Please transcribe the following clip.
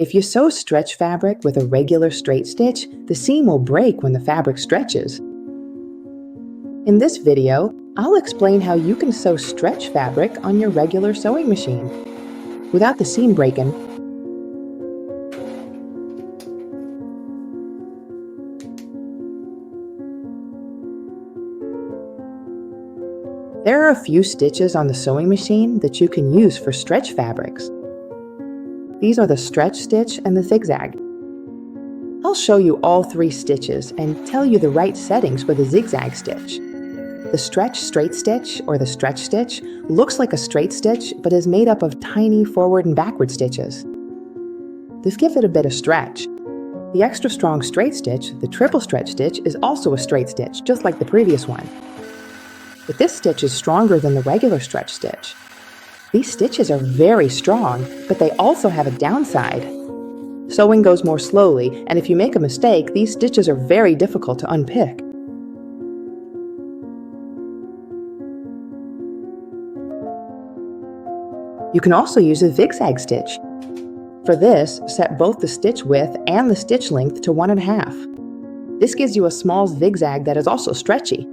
If you sew stretch fabric with a regular straight stitch, the seam will break when the fabric stretches. In this video, I'll explain how you can sew stretch fabric on your regular sewing machine without the seam breaking. There are a few stitches on the sewing machine that you can use for stretch fabrics. These are the stretch stitch and the zigzag. I'll show you all three stitches and tell you the right settings for the zigzag stitch. The stretch straight stitch, or the stretch stitch, looks like a straight stitch but is made up of tiny forward and backward stitches. This gives it a bit of stretch. The extra strong straight stitch, the triple stretch stitch, is also a straight stitch, just like the previous one. But this stitch is stronger than the regular stretch stitch. These stitches are very strong, but they also have a downside. Sewing goes more slowly, and if you make a mistake, these stitches are very difficult to unpick. You can also use a zigzag stitch. For this, set both the stitch width and the stitch length to 1.5. This gives you a small zigzag that is also stretchy.